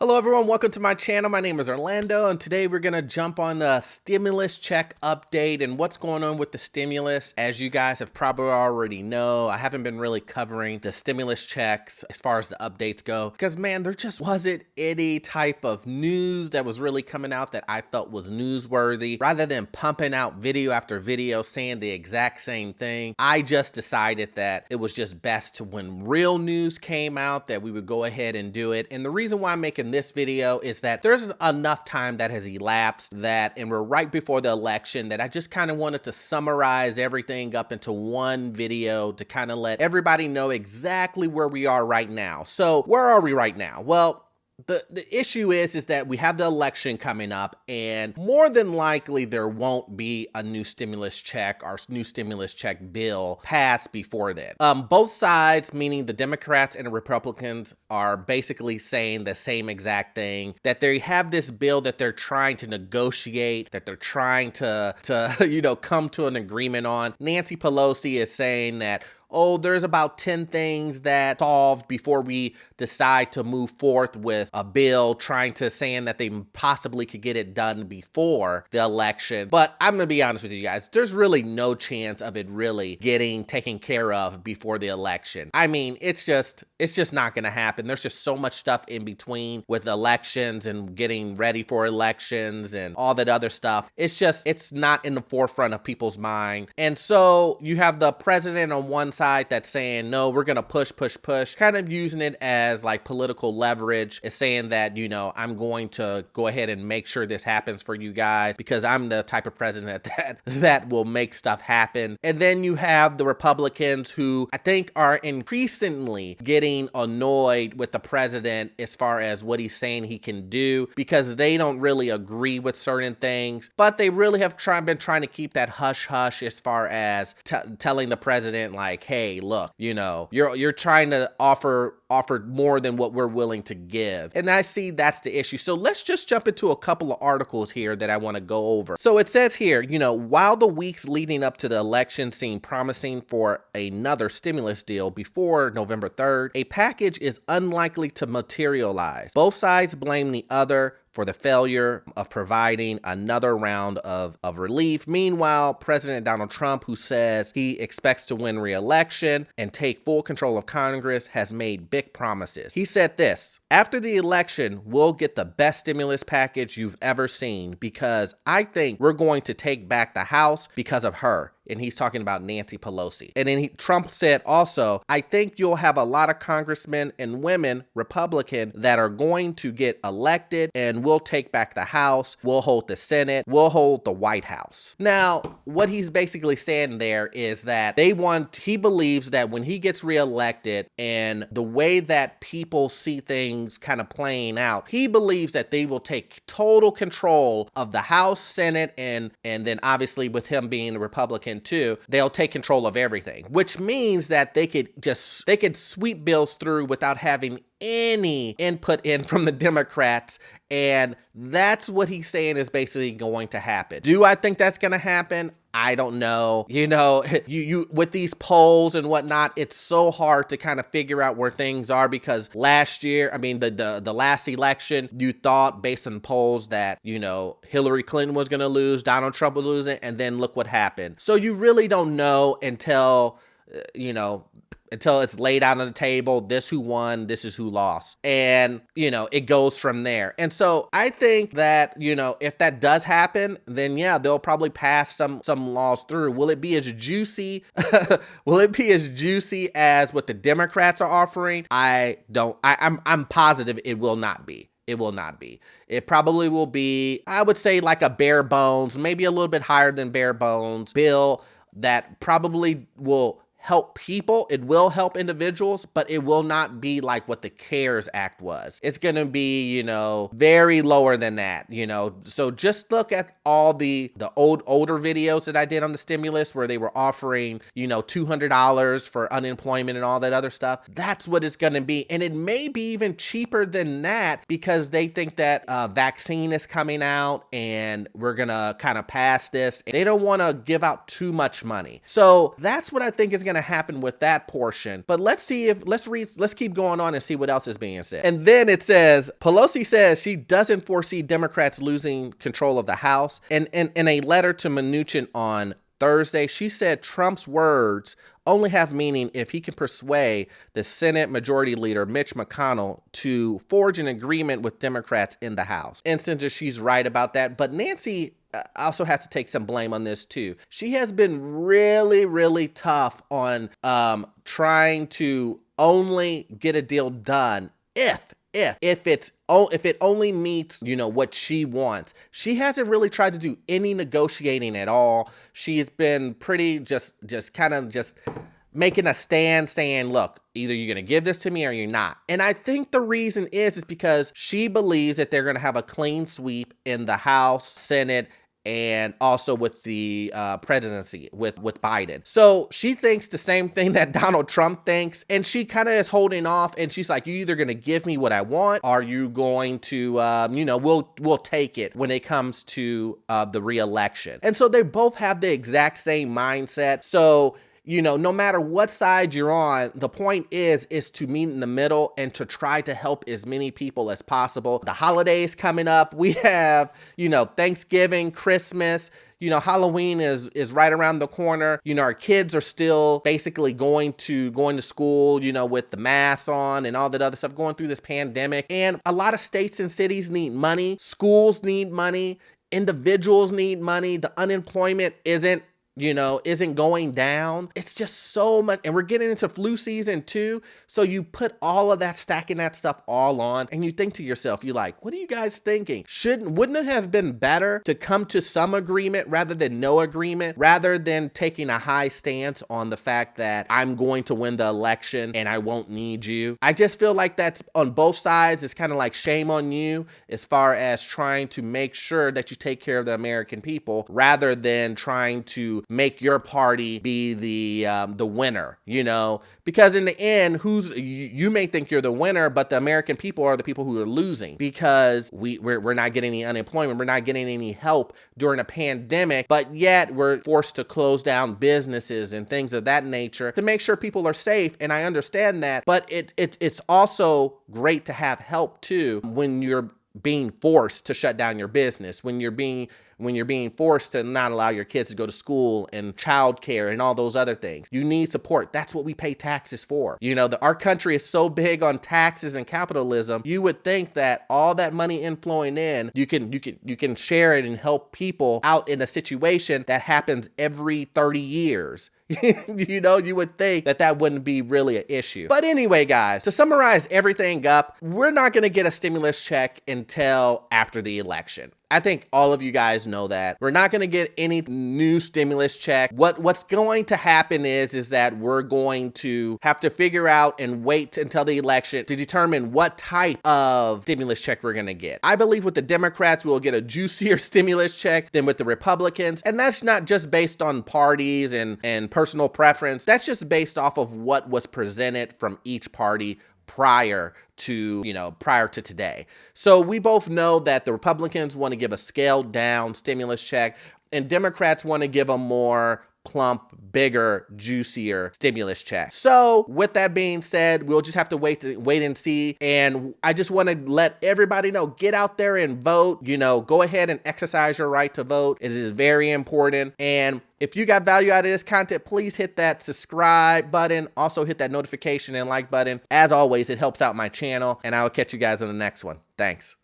Hello everyone, welcome to my channel. My name is Orlando and today we're gonna jump on the stimulus check update and what's going on with the stimulus. As you guys have probably already know, I haven't been really covering the stimulus checks as far as the updates go because man, there just wasn't any type of news that was really coming out that I felt was newsworthy. Rather than pumping out video after video saying the exact same thing, I just decided that it was just best to, when real news came out, that we would go ahead and do it. And the reason why I'm making this video is that there's enough time that has elapsed and we're right before the election, that I just kind of wanted to summarize everything up into one video to kind of let everybody know exactly where we are right now. So where are we right now? Well, the issue is that we have the election coming up, and more than likely there won't be a new stimulus check or new stimulus check bill passed before that. Both sides, meaning the Democrats and the Republicans, are basically saying the same exact thing, that they have this bill that they're trying to negotiate, that they're trying to come to an agreement on. Nancy Pelosi is saying that, oh, there's about 10 things that solved before we decide to move forth with a bill, saying that they possibly could get it done before the election. But I'm gonna be honest with you guys, there's really no chance of it really getting taken care of before the election. I mean, it's just not gonna happen. There's just so much stuff in between with elections and getting ready for elections and all that other stuff. It's not in the forefront of people's mind. And so you have the president on one side that's saying, no, we're gonna push, kind of using it as like political leverage. It's saying that, I'm going to go ahead and make sure this happens for you guys because I'm the type of president that will make stuff happen. And then you have the Republicans, who I think are increasingly getting annoyed with the president as far as what he's saying he can do, because they don't really agree with certain things, but they really have been trying to keep that hush hush as far as telling the president, like, hey, look, you're trying to offer more than what we're willing to give. And I see that's the issue. So let's just jump into a couple of articles here that I want to go over. So it says here, while the weeks leading up to the election seem promising for another stimulus deal before November 3rd, a package is unlikely to materialize. Both sides blame the other for the failure of providing another round of relief. Meanwhile, President Donald Trump, who says he expects to win re-election and take full control of Congress, has made big promises. He said this: after the election, we'll get the best stimulus package you've ever seen, because I think we're going to take back the House because of her. And he's talking about Nancy Pelosi. And then Trump said also, I think you'll have a lot of congressmen and women, Republican, that are going to get elected, and we'll take back the House, we'll hold the Senate, we'll hold the White House. Now, what he's basically saying there is that he believes that when he gets reelected and the way that people see things kind of playing out, he believes that they will take total control of the House, Senate, and then obviously with him being a Republican too, they'll take control of everything, which means that they could sweep bills through without having any input in from the Democrats. And that's what he's saying is basically going to happen. Do I think that's going to happen? I don't know. You with these polls and whatnot, it's so hard to kind of figure out where things are, because last year, I mean, the last election, you thought based on polls that, Hillary Clinton was going to lose, Donald Trump was losing, and then look what happened. So you really don't know until it's laid out on the table, this who won, this is who lost. And, it goes from there. And so I think that, if that does happen, then yeah, they'll probably pass some laws through. Will it be as juicy? Will it be as juicy as what the Democrats are offering? I'm positive it will not be. It will not be. It probably will be, I would say, like a bare bones, maybe a little bit higher than bare bones bill that probably will help people. It will help individuals, but it will not be like what the CARES Act was. It's going to be, very lower than that, So just look at all the older videos that I did on the stimulus where they were offering, $200 for unemployment and all that other stuff. That's what it's going to be. And it may be even cheaper than that, because they think that vaccine is coming out and we're going to kind of pass this. They don't want to give out too much money. So that's what I think is going going to happen with that portion. But let's keep going on and see what else is being said. And then it says, Pelosi says she doesn't foresee Democrats losing control of the House. And in a letter to Mnuchin on Thursday, she said Trump's words only have meaning if he can persuade the Senate Majority Leader Mitch McConnell to forge an agreement with Democrats in the House. And since she's right about that, but Nancy also has to take some blame on this too. She has been really, really tough on trying to only get a deal done if it only meets, what she wants. She hasn't really tried to do any negotiating at all. She's been pretty just making a stand saying, look, either you're going to give this to me or you're not. And I think the reason is because she believes that they're going to have a clean sweep in the House, Senate, and also with the presidency with Biden. So she thinks the same thing that Donald Trump thinks, and she kind of is holding off, and she's like, you're either going to give me what I want, or are you going to, we'll take it when it comes to the re-election. And so they both have the exact same mindset. So no matter what side you're on, the point is to meet in the middle and to try to help as many people as possible. The holidays coming up, we have, Thanksgiving, Christmas, Halloween is right around the corner. Our kids are still basically going to school, with the masks on and all that other stuff, going through this pandemic. And a lot of states and cities need money. Schools need money. Individuals need money. The unemployment isn't going down. It's just so much. And we're getting into flu season too. So you put all of that, stacking that stuff all on, and you think to yourself, you're like, what are you guys thinking? Wouldn't it have been better to come to some agreement rather than no agreement, rather than taking a high stance on the fact that I'm going to win the election and I won't need you? I just feel like that's on both sides. It's kind of like shame on you as far as trying to make sure that you take care of the American people rather than trying to make your party be the winner, because in the end, you may think you're the winner, but the American people are the people who are losing because we're not getting any unemployment, we're not getting any help during a pandemic, but yet we're forced to close down businesses and things of that nature to make sure people are safe. And I understand that, but it's also great to have help too when you're being forced to shut down your business, when you're being forced to not allow your kids to go to school and childcare and all those other things. You need support. That's what we pay taxes for. Our country is so big on taxes and capitalism. You would think that all that money inflowing in, you can share it and help people out in a situation that happens every 30 years. You would think that wouldn't be really an issue. But anyway, guys, to summarize everything up, we're not going to get a stimulus check until after the election. I think all of you guys know that. We're not going to get any new stimulus check. What's going to happen is that we're going to have to figure out and wait until the election to determine what type of stimulus check we're going to get. I believe with the Democrats, we'll get a juicier stimulus check than with the Republicans. And that's not just based on parties and personal preference. That's just based off of what was presented from each party prior to today. So we both know that the Republicans want to give a scaled down stimulus check and Democrats want to give a more plump, bigger, juicier stimulus check. So with that being said, we'll just have to wait and see. And I just want to let everybody know, get out there and vote. Go ahead and exercise your right to vote. It is very important. And if you got value out of this content, please hit that subscribe button. Also hit that notification and like button. As always, it helps out my channel, and I will catch you guys in the next one. Thanks.